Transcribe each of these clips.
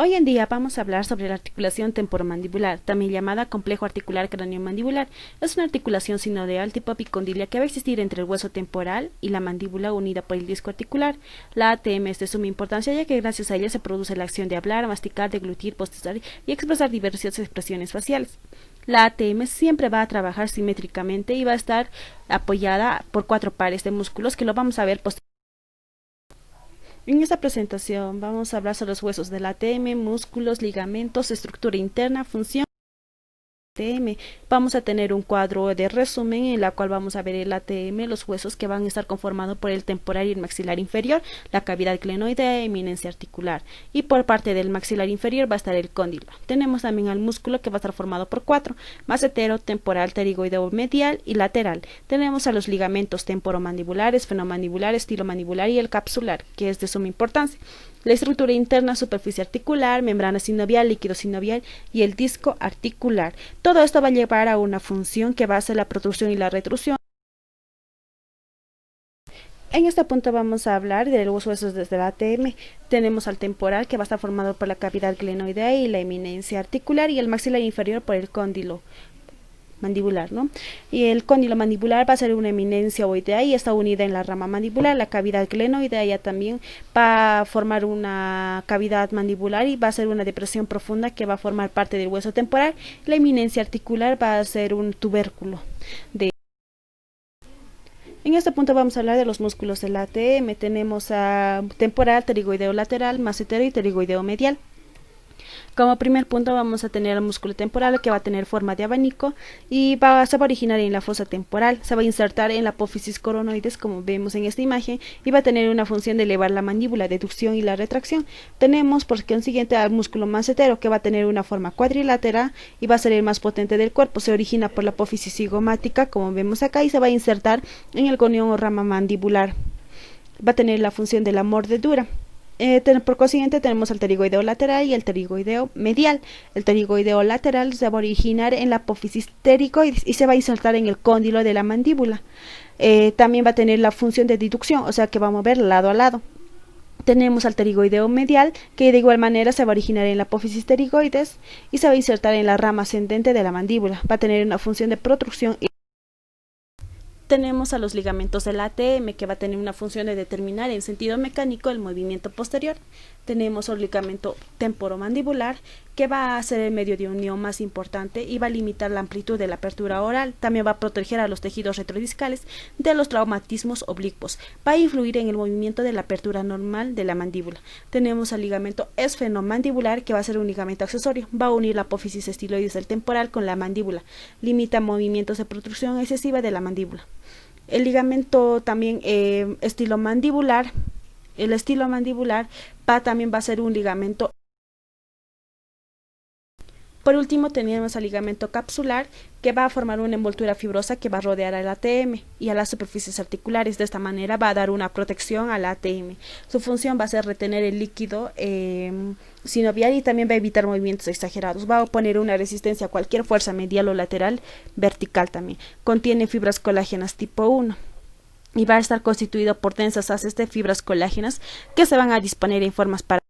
Hoy en día vamos a hablar sobre la articulación temporomandibular, también llamada complejo articular craneomandibular. Es una articulación sinovial tipo epicondilia que va a existir entre el hueso temporal y la mandíbula unida por el disco articular. La ATM es de suma importancia ya que gracias a ella se produce la acción de hablar, masticar, deglutir, bostezar y expresar diversas expresiones faciales. La ATM siempre va a trabajar simétricamente y va a estar apoyada por 4 pares de músculos que lo vamos a ver posteriormente. En esta presentación vamos a hablar sobre los huesos del ATM, músculos, ligamentos, estructura interna, función. ATM. Vamos a tener un cuadro de resumen en la cual vamos a ver el ATM, los huesos que van a estar conformados por el temporal y el maxilar inferior, la cavidad glenoidea e eminencia articular. Y por parte del maxilar inferior va a estar el cóndilo. Tenemos también al músculo que va a estar formado por 4, macetero, temporal, pterigoideo medial y lateral. Tenemos a los ligamentos temporomandibulares, fenomandibulares, estilomandibular y el capsular, que es de suma importancia. La estructura interna, superficie articular, membrana sinovial, líquido sinovial y el disco articular. Todo esto va a llevar a una función que va a ser la protrusión y la retrusión. En este punto vamos a hablar de los huesos desde la ATM. Tenemos al temporal que va a estar formado por la cavidad glenoidea y la eminencia articular y el maxilar inferior por el cóndilo mandibular, ¿no? Y el cóndilo mandibular va a ser una eminencia ovoidea y está unida en la rama mandibular. La cavidad glenoidea ya también va a formar una cavidad mandibular y va a ser una depresión profunda que va a formar parte del hueso temporal. La eminencia articular va a ser un tubérculo de. En este punto vamos a hablar de los músculos del ATM. Tenemos a temporal, pterigoideo lateral, macetero y pterigoideo medial. Como primer punto vamos a tener el músculo temporal que va a tener forma de abanico y se va a originar en la fosa temporal, se va a insertar en la apófisis coronoides como vemos en esta imagen y va a tener una función de elevar la mandíbula, deducción y la retracción. Tenemos por consiguiente al músculo macetero que va a tener una forma cuadrilátera y va a ser el más potente del cuerpo, se origina por la apófisis cigomática como vemos acá y se va a insertar en el gonión o rama mandibular, va a tener la función de la mordedura. Por consiguiente tenemos el pterigoideo lateral y el pterigoideo medial. El pterigoideo lateral se va a originar en la apófisis pterigoides y se va a insertar en el cóndilo de la mandíbula. También va a tener la función de deducción, o sea que va a mover lado a lado. Tenemos al pterigoideo medial que de igual manera se va a originar en la apófisis pterigoides y se va a insertar en la rama ascendente de la mandíbula. Va a tener una función de protrusión. Tenemos a los ligamentos del ATM que va a tener una función de determinar en sentido mecánico el movimiento posterior. Tenemos el ligamento temporomandibular que va a ser el medio de unión más importante y va a limitar la amplitud de la apertura oral. También va a proteger a los tejidos retrodiscales de los traumatismos oblicuos. Va a influir en el movimiento de la apertura normal de la mandíbula. Tenemos al ligamento esfenomandibular que va a ser un ligamento accesorio. Va a unir la apófisis estiloides del temporal con la mandíbula. Limita movimientos de protrusión excesiva de la mandíbula. El ligamento también estilomandibular, el estilomandibular también va a ser un ligamento. Por último tenemos al ligamento capsular que va a formar una envoltura fibrosa que va a rodear al ATM y a las superficies articulares. De esta manera va a dar una protección al ATM. Su función va a ser retener el líquido sinovial y también va a evitar movimientos exagerados. Va a oponer una resistencia a cualquier fuerza medial o lateral, vertical también. Contiene fibras colágenas tipo 1. Y va a estar constituido por densas haces de fibras colágenas que se van a disponer en formas para.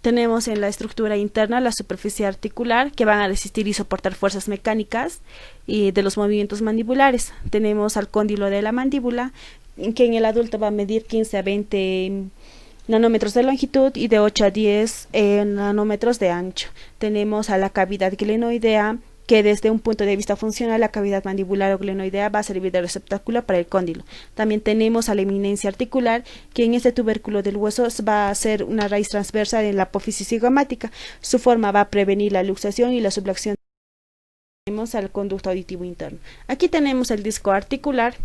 Tenemos en la estructura interna la superficie articular que van a resistir y soportar fuerzas mecánicas y de los movimientos mandibulares. Tenemos al cóndilo de la mandíbula que en el adulto va a medir 15 a 20 nanómetros de longitud y de 8 a 10 nanómetros de ancho. Tenemos a la cavidad glenoidea que desde un punto de vista funcional la cavidad mandibular o glenoidea va a servir de receptáculo para el cóndilo. También tenemos a la eminencia articular que en este tubérculo del hueso va a ser una raíz transversa en la apófisis cigomática. Su forma va a prevenir la luxación y la subluxación. Tenemos al conducto auditivo interno. Aquí tenemos el disco articular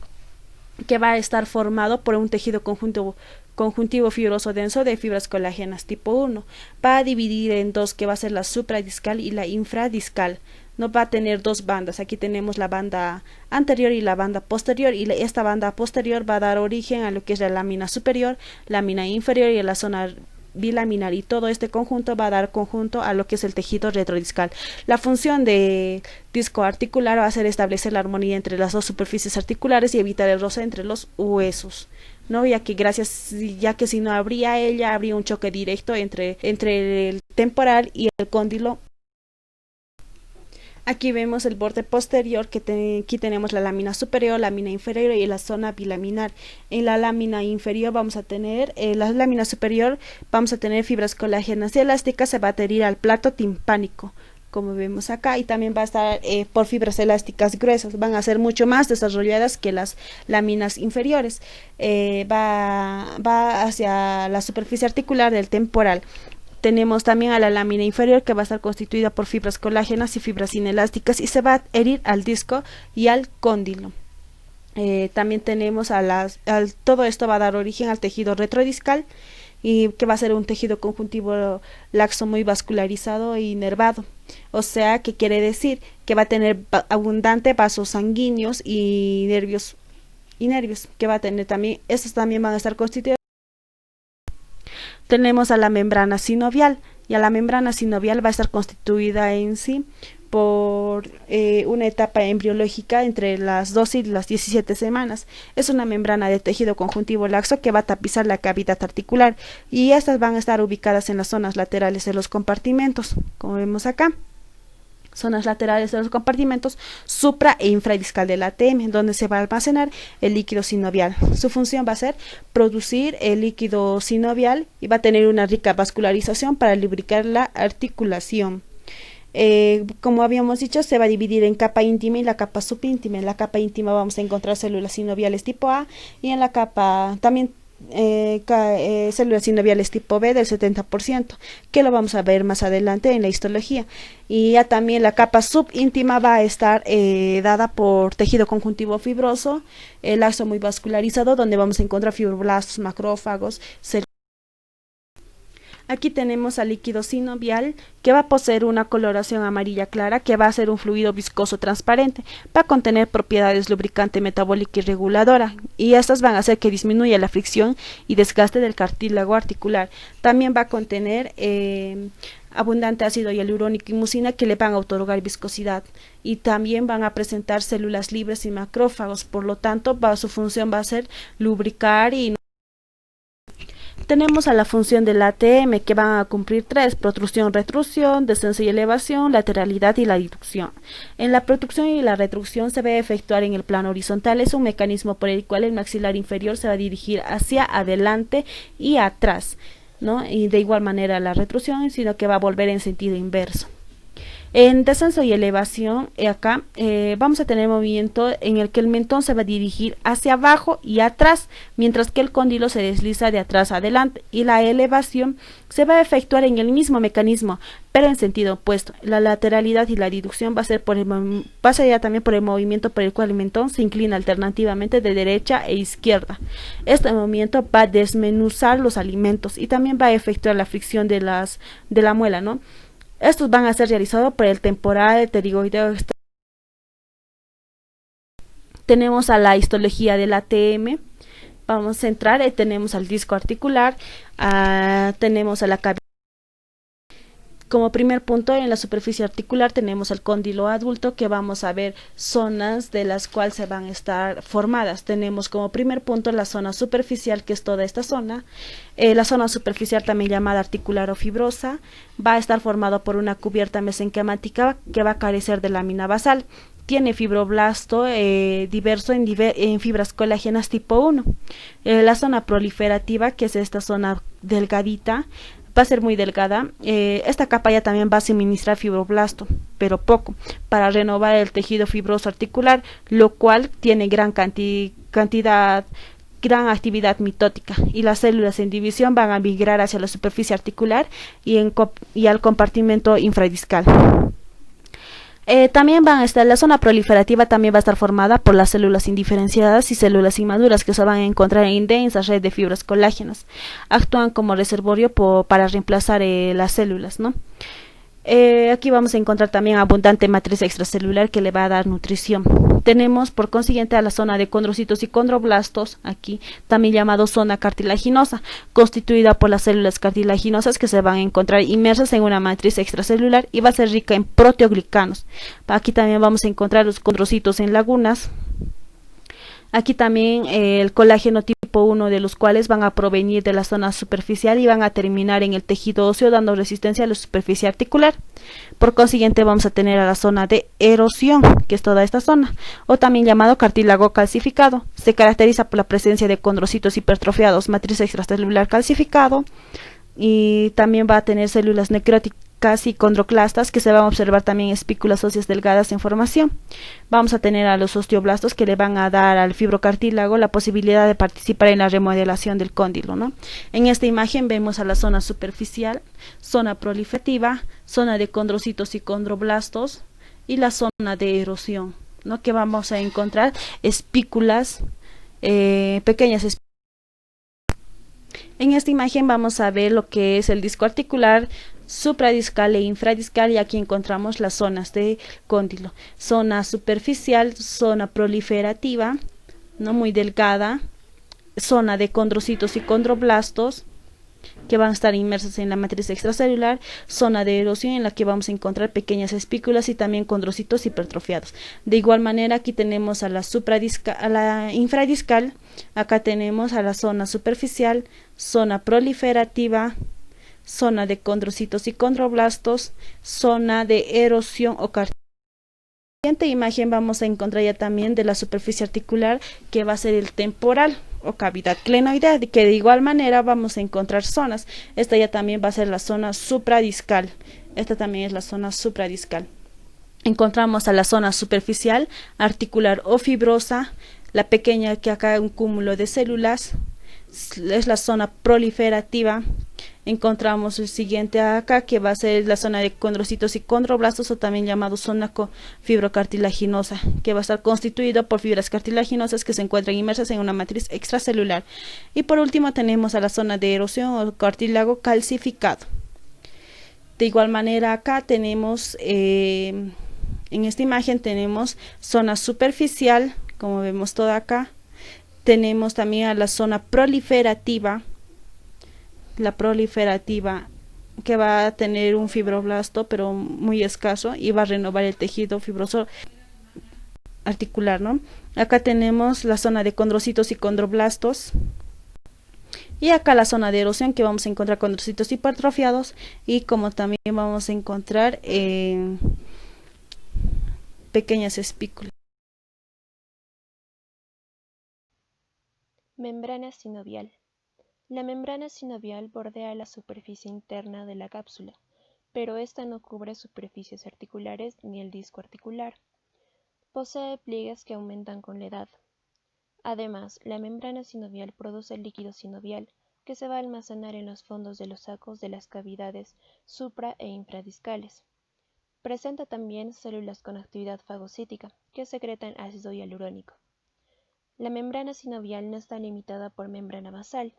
que va a estar formado por un tejido conjuntivo fibroso denso de fibras colágenas tipo 1. Va a dividir en dos que va a ser la supradiscal y la infradiscal. No va a tener dos bandas. Aquí tenemos la banda anterior y la banda posterior y esta banda posterior va a dar origen a lo que es la lámina superior, lámina inferior y la zona bilaminar, y todo este conjunto va a dar conjunto a lo que es el tejido retrodiscal. La función de disco articular va a ser establecer la armonía entre las dos superficies articulares y evitar el roce entre los huesos, ¿no? Ya que si no habría ella, habría un choque directo entre el temporal y el cóndilo. Aquí vemos el borde posterior, aquí tenemos la lámina superior, lámina inferior y la zona bilaminar. En la lámina inferior vamos a tener, la lámina superior vamos a tener fibras colágenas y elásticas, se va a adherir al plato timpánico, como vemos acá, y también va a estar por fibras elásticas gruesas, van a ser mucho más desarrolladas que las láminas inferiores. Va hacia la superficie articular del temporal. Tenemos también a la lámina inferior, que va a estar constituida por fibras colágenas y fibras inelásticas, y se va a adherir al disco y al cóndilo. También tenemos todo esto va a dar origen al tejido retrodiscal, y que va a ser un tejido conjuntivo laxo muy vascularizado y nervado. O sea, que quiere decir que va a tener abundante vasos sanguíneos y nervios, que va a tener también, estos también van a estar constituidos. Tenemos a la membrana sinovial, y a la membrana sinovial va a estar constituida en sí por una etapa embriológica entre las 12 y las 17 semanas. Es una membrana de tejido conjuntivo laxo que va a tapizar la cavidad articular, y estas van a estar ubicadas en las zonas laterales de los compartimentos, como vemos acá. Zonas laterales de los compartimentos supra e infradiscal del ATM, donde se va a almacenar el líquido sinovial. Su función va a ser producir el líquido sinovial, y va a tener una rica vascularización para lubricar la articulación. Como habíamos dicho, se va a dividir en capa íntima y la capa subíntima. En la capa íntima vamos a encontrar células sinoviales tipo A, y en la capa también células sinoviales tipo B del 70%, que lo vamos a ver más adelante en la histología. Y ya también la capa subíntima va a estar dada por tejido conjuntivo fibroso, laxo muy vascularizado, donde vamos a encontrar fibroblastos, macrófagos. Aquí tenemos al líquido sinovial, que va a poseer una coloración amarilla clara, que va a ser un fluido viscoso transparente, va a contener propiedades lubricante, metabólica y reguladora, y estas van a hacer que disminuya la fricción y desgaste del cartílago articular. También va a contener abundante ácido hialurónico y mucina, que le van a otorgar viscosidad, y también van a presentar células libres y macrófagos. Por lo tanto, su función va a ser lubricar. Y tenemos a la función del ATM, que van a cumplir tres: protrusión, retrusión, descenso y elevación, lateralidad y la diducción. En la protrusión y la retrusión se va a efectuar en el plano horizontal. Es un mecanismo por el cual el maxilar inferior se va a dirigir hacia adelante y atrás, ¿no? Y de igual manera la retrusión, sino que va a volver en sentido inverso. En descenso y elevación, acá vamos a tener movimiento en el que el mentón se va a dirigir hacia abajo y atrás, mientras que el cóndilo se desliza de atrás a adelante, y la elevación se va a efectuar en el mismo mecanismo, pero en sentido opuesto. La lateralidad y la diducción va a ser ya también por el movimiento por el cual el mentón se inclina alternativamente de derecha e izquierda. Este movimiento va a desmenuzar los alimentos, y también va a efectuar la fricción de la muela, ¿no? Estos van a ser realizados por el temporal pterigoideo. Tenemos a la histología del ATM. Vamos a entrar, tenemos al disco articular, tenemos a la cavidad. Como primer punto, en la superficie articular tenemos el cóndilo adulto, que vamos a ver zonas de las cuales se van a estar formadas. Tenemos como primer punto la zona superficial, que es toda esta zona. La zona superficial, también llamada articular o fibrosa, va a estar formada por una cubierta mesenquimática que va a carecer de lámina basal. Tiene fibroblasto diverso en fibras colágenas tipo 1. La zona proliferativa, que es esta zona delgadita, va a ser muy delgada. Esta capa ya también va a suministrar fibroblasto, pero poco, para renovar el tejido fibroso articular, lo cual tiene gran actividad mitótica, y las células en división van a migrar hacia la superficie articular y al compartimento infradiscal. También van a estar, la zona proliferativa también va a estar formada por las células indiferenciadas y células inmaduras, que se van a encontrar en densas redes de fibras colágenas. Actúan como reservorio para reemplazar las células, ¿no? Aquí vamos a encontrar también abundante matriz extracelular que le va a dar nutrición. Tenemos por consiguiente a la zona de condrocitos y condroblastos, aquí también llamado zona cartilaginosa, constituida por las células cartilaginosas que se van a encontrar inmersas en una matriz extracelular y va a ser rica en proteoglicanos. Aquí también vamos a encontrar los condrocitos en lagunas. Aquí también el colágeno tipo 1, de los cuales van a provenir de la zona superficial y van a terminar en el tejido óseo dando resistencia a la superficie articular. Por consiguiente vamos a tener a la zona de erosión, que es toda esta zona, o también llamado cartílago calcificado. Se caracteriza por la presencia de condrocitos hipertrofiados, matriz extracelular calcificado, y también va a tener células necróticas y condroclastas, que se van a observar también espículas óseas delgadas en formación. Vamos a tener a los osteoblastos, que le van a dar al fibrocartílago la posibilidad de participar en la remodelación del cóndilo, ¿no? En esta imagen vemos a la zona superficial, zona proliferativa, zona de condrocitos y condroblastos y la zona de erosión, ¿no? Que vamos a encontrar espículas, pequeñas espículas. En esta imagen vamos a ver lo que es el disco articular supradiscal e infradiscal, y aquí encontramos las zonas de cóndilo. Zona superficial, zona proliferativa, no muy delgada, zona de condrocitos y condroblastos, que van a estar inmersas en la matriz extracelular, zona de erosión en la que vamos a encontrar pequeñas espículas y también condrocitos hipertrofiados. De igual manera, aquí tenemos a la a la infradiscal, acá tenemos a la zona superficial, zona proliferativa, zona de condrocitos y condroblastos, zona de erosión o cartílago. En la siguiente imagen vamos a encontrar ya también de la superficie articular, que va a ser el temporal o cavidad clenoidea, que de igual manera vamos a encontrar zonas. Esta ya también va a ser la zona supradiscal. Esta también es la zona supradiscal. Encontramos a la zona superficial, articular o fibrosa, la pequeña, que acá hay un cúmulo de células, es la zona proliferativa. Encontramos el siguiente acá, que va a ser la zona de condrocitos y condroblastos, o también llamado zona fibrocartilaginosa, que va a estar constituido por fibras cartilaginosas que se encuentran inmersas en una matriz extracelular. Y por último tenemos a la zona de erosión o cartílago calcificado. De igual manera, acá tenemos, en esta imagen tenemos zona superficial, como vemos toda acá. Tenemos también a la zona proliferativa, la proliferativa, que va a tener un fibroblasto pero muy escaso y va a renovar el tejido fibroso articular, ¿no? Acá tenemos la zona de condrocitos y condroblastos, y acá la zona de erosión, que vamos a encontrar condrocitos hipertrofiados, y como también vamos a encontrar pequeñas espículas. Membrana sinovial. La membrana sinovial bordea la superficie interna de la cápsula, pero esta no cubre superficies articulares ni el disco articular. Posee pliegues que aumentan con la edad. Además, la membrana sinovial produce líquido sinovial, que se va a almacenar en los fondos de los sacos de las cavidades supra e infradiscales. Presenta también células con actividad fagocítica, que secretan ácido hialurónico. La membrana sinovial no está limitada por membrana basal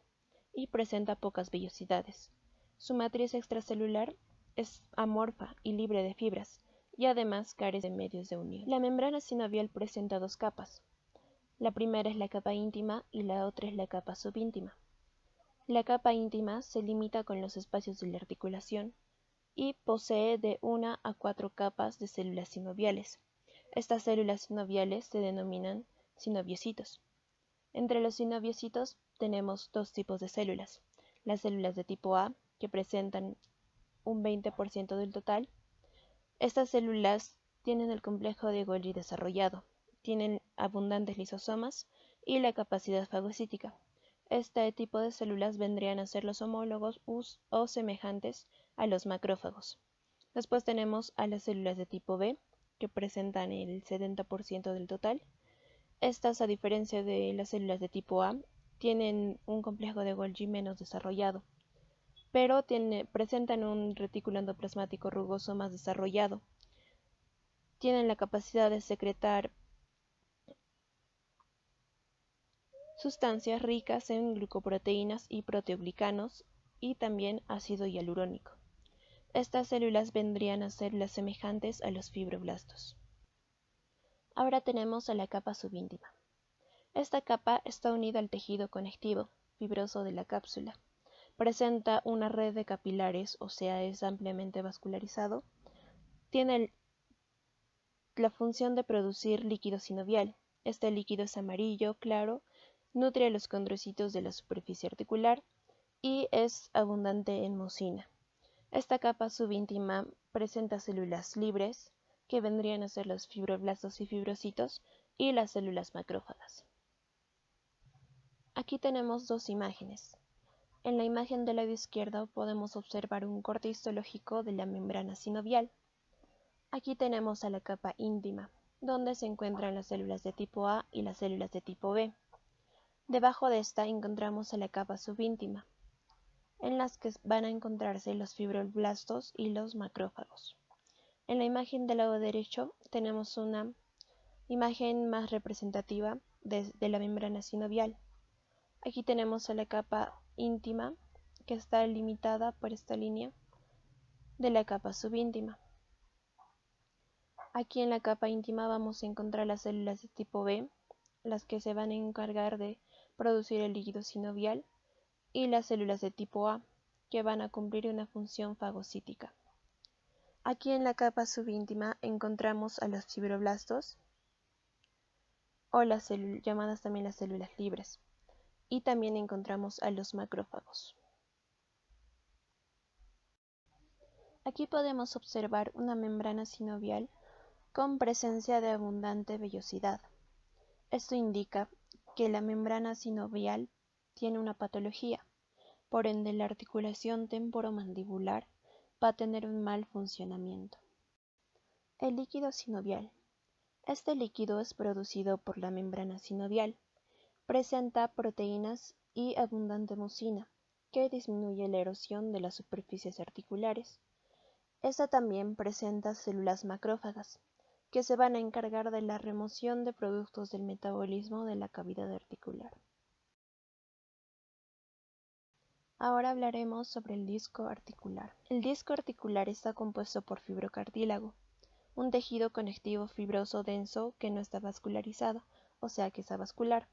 y presenta pocas vellosidades. Su matriz extracelular es amorfa y libre de fibras, y además carece de medios de unión. La membrana sinovial presenta dos capas. La primera es la capa íntima y la otra es la capa subíntima. La capa íntima se limita con los espacios de la articulación y posee de 1 a 4 capas de células sinoviales. Estas células sinoviales se denominan sinoviocitos. Entre los sinoviocitos tenemos dos tipos de células: las células de tipo A, que presentan un 20% del total. Estas células tienen el complejo de Golgi desarrollado, tienen abundantes lisosomas y la capacidad fagocítica. Este tipo de células vendrían a ser los homólogos o semejantes a los macrófagos. Después tenemos a las células de tipo B, que presentan el 70% del total. Estas, a diferencia de las células de tipo A, tienen un complejo de Golgi menos desarrollado, pero presentan un retículo endoplasmático rugoso más desarrollado. Tienen la capacidad de secretar sustancias ricas en glucoproteínas y proteoglicanos, y también ácido hialurónico. Estas células vendrían a ser las semejantes a los fibroblastos. Ahora tenemos a la capa subíntima. Esta capa está unida al tejido conectivo, fibroso de la cápsula. Presenta una red de capilares, o sea, es ampliamente vascularizado. Tiene la función de producir líquido sinovial. Este líquido es amarillo, claro, nutre a los condrocitos de la superficie articular y es abundante en mucina. Esta capa subíntima presenta células libres, que vendrían a ser los fibroblastos y fibrocitos, y las células macrófagas. Aquí tenemos dos imágenes. En la imagen del lado izquierdo podemos observar un corte histológico de la membrana sinovial. Aquí tenemos a la capa íntima, donde se encuentran las células de tipo A y las células de tipo B. Debajo de esta encontramos a la capa subíntima, en las que van a encontrarse los fibroblastos y los macrófagos. En la imagen del lado derecho tenemos una imagen más representativa de la membrana sinovial. Aquí tenemos a la capa íntima, que está limitada por esta línea de la capa subíntima. Aquí en la capa íntima vamos a encontrar las células de tipo B, las que se van a encargar de producir el líquido sinovial, y las células de tipo A, que van a cumplir una función fagocítica. Aquí en la capa subíntima encontramos a los fibroblastos, o las llamadas también las células libres, y también encontramos a los macrófagos. Aquí podemos observar una membrana sinovial con presencia de abundante vellosidad. Esto indica que la membrana sinovial tiene una patología, por ende la articulación temporomandibular va a tener un mal funcionamiento. El líquido sinovial. Este líquido es producido por la membrana sinovial. Presenta proteínas y abundante mucina, que disminuye la erosión de las superficies articulares. Esta también presenta células macrófagas, que se van a encargar de la remoción de productos del metabolismo de la cavidad articular. Ahora hablaremos sobre el disco articular. El disco articular está compuesto por fibrocartílago, un tejido conectivo fibroso denso que no está vascularizado, o sea que es avascular,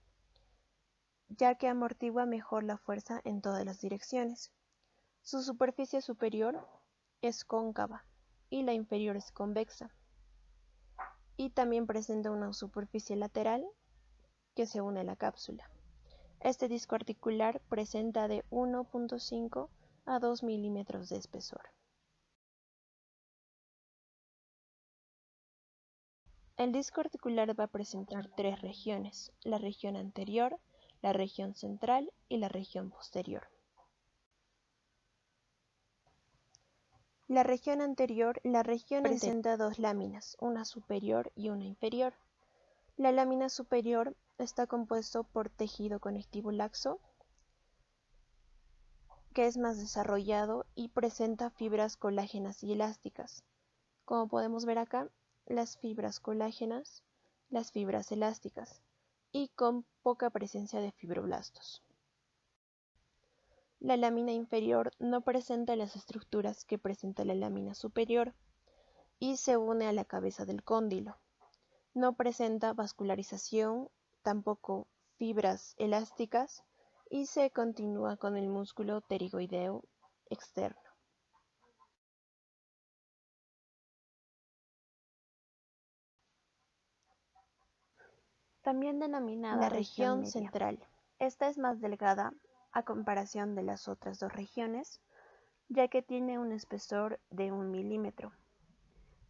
ya que amortigua mejor la fuerza en todas las direcciones. Su superficie superior es cóncava y la inferior es convexa, y también presenta una superficie lateral que se une a la cápsula. Este disco articular presenta de 1.5 a 2 milímetros de espesor. El disco articular va a presentar tres regiones: la región anterior, la región central y la región posterior. La región anterior presenta dos láminas, una superior y una inferior. La lámina superior está compuesto por tejido conectivo laxo, que es más desarrollado y presenta fibras colágenas y elásticas. Como podemos ver acá, las fibras colágenas, las fibras elásticas, y con poca presencia de fibroblastos. La lámina inferior no presenta las estructuras que presenta la lámina superior y se une a la cabeza del cóndilo. No presenta vascularización, tampoco fibras elásticas, y se continúa con el músculo pterigoideo externo. También denominada La región región media. central. Esta es más delgada a comparación de las otras dos regiones, ya que tiene un espesor de 1 milímetro.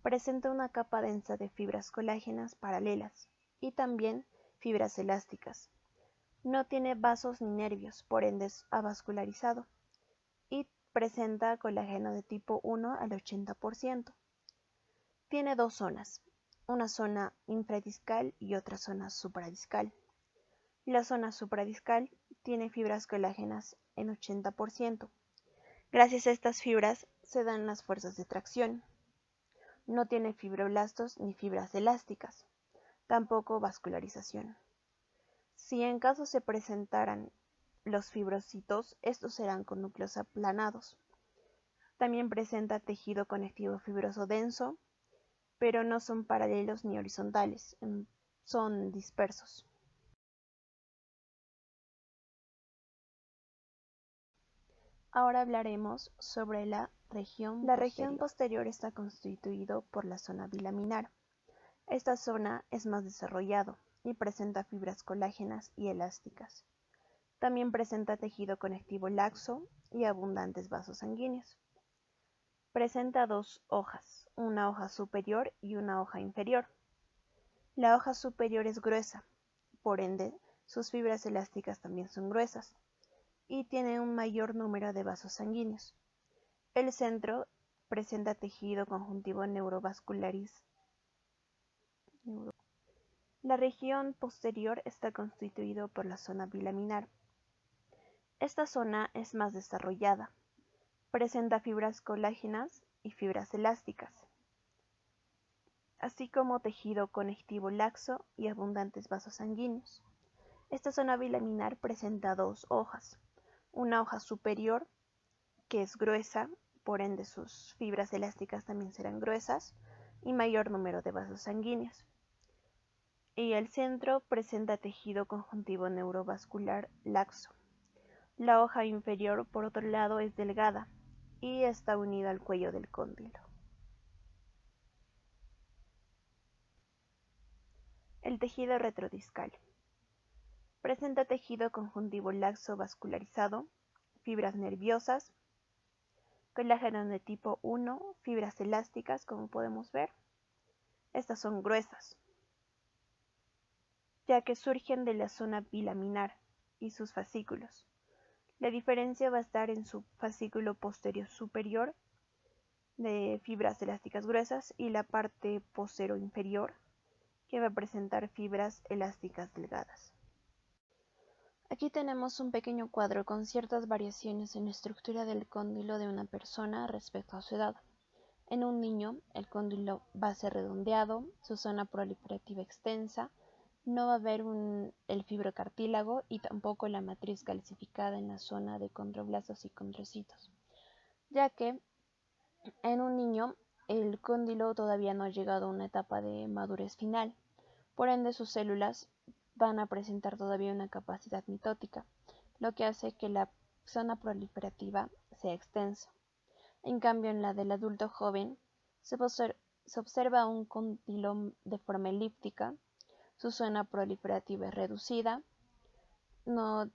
Presenta una capa densa de fibras colágenas paralelas y también fibras elásticas. No tiene vasos ni nervios, por ende es avascularizado, y presenta colágeno de tipo 1 al 80%. Tiene dos zonas, una zona infradiscal y otra zona supradiscal. La zona supradiscal tiene fibras colágenas en 80%. Gracias a estas fibras se dan las fuerzas de tracción. No tiene fibroblastos ni fibras elásticas, tampoco vascularización. Si en caso se presentaran los fibrocitos, estos serán con núcleos aplanados. También presenta tejido conectivo fibroso denso, pero no son paralelos ni horizontales, son dispersos. Ahora hablaremos sobre la región posterior. La región posterior está constituido por la zona bilaminar. Esta zona es más desarrollado y presenta fibras colágenas y elásticas. También presenta tejido conectivo laxo y abundantes vasos sanguíneos. Presenta dos hojas, una hoja superior y una hoja inferior. La hoja superior es gruesa, por ende, sus fibras elásticas también son gruesas y tiene un mayor número de vasos sanguíneos. El centro presenta tejido conjuntivo neurovascularis. La región posterior está constituido por la zona bilaminar. Esta zona es más desarrollada. Presenta fibras colágenas y fibras elásticas, así como tejido conectivo laxo y abundantes vasos sanguíneos. Esta zona bilaminar presenta dos hojas, una hoja superior que es gruesa, por ende sus fibras elásticas también serán gruesas y mayor número de vasos sanguíneos. Y el centro presenta tejido conjuntivo neurovascular laxo. La hoja inferior, por otro lado, es delgada y está unida al cuello del cóndilo. El tejido retrodiscal. Presenta tejido conjuntivo laxo vascularizado, fibras nerviosas, colágeno de tipo 1, fibras elásticas, como podemos ver. Estas son gruesas, ya que surgen de la zona bilaminar y sus fascículos. La diferencia va a estar en su fascículo posterior superior de fibras elásticas gruesas y la parte posterior inferior que va a presentar fibras elásticas delgadas. Aquí tenemos un pequeño cuadro con ciertas variaciones en la estructura del cóndilo de una persona respecto a su edad. En un niño, el cóndilo va a ser redondeado, su zona proliferativa extensa, no va a haber el fibrocartílago y tampoco la matriz calcificada en la zona de condroblastos y condrocitos, ya que en un niño el cóndilo todavía no ha llegado a una etapa de madurez final, por ende sus células van a presentar todavía una capacidad mitótica, lo que hace que la zona proliferativa sea extensa. En cambio, en la del adulto joven se observa un cóndilo de forma elíptica, su zona proliferativa es reducida, no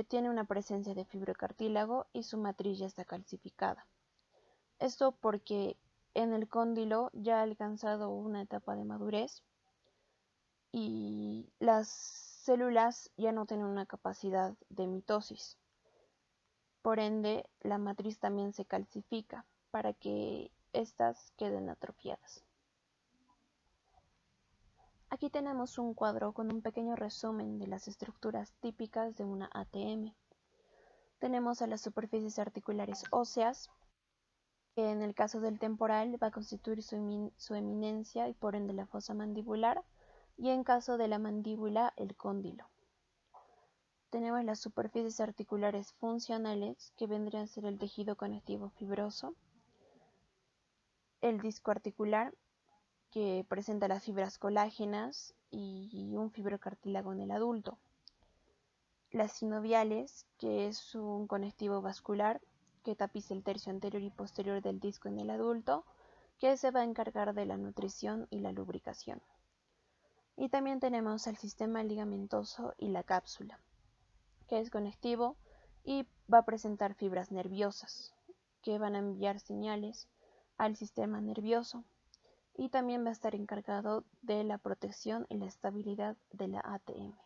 tiene una presencia de fibrocartílago y su matriz ya está calcificada. Esto porque en el cóndilo ya ha alcanzado una etapa de madurez y las células ya no tienen una capacidad de mitosis. Por ende, la matriz también se calcifica para que éstas queden atrofiadas. Aquí tenemos un cuadro con un pequeño resumen de las estructuras típicas de una ATM. Tenemos a las superficies articulares óseas, que en el caso del temporal va a constituir su eminencia y por ende la fosa mandibular, y en caso de la mandíbula el cóndilo. Tenemos las superficies articulares funcionales, que vendrían a ser el tejido conectivo fibroso, el disco articular, que presenta las fibras colágenas y un fibrocartílago en el adulto. Las sinoviales, que es un conectivo vascular que tapiza el tercio anterior y posterior del disco en el adulto, que se va a encargar de la nutrición y la lubricación. Y también tenemos el sistema ligamentoso y la cápsula, que es conectivo y va a presentar fibras nerviosas, que van a enviar señales al sistema nervioso. Y también va a estar encargado de la protección y la estabilidad de la ATM.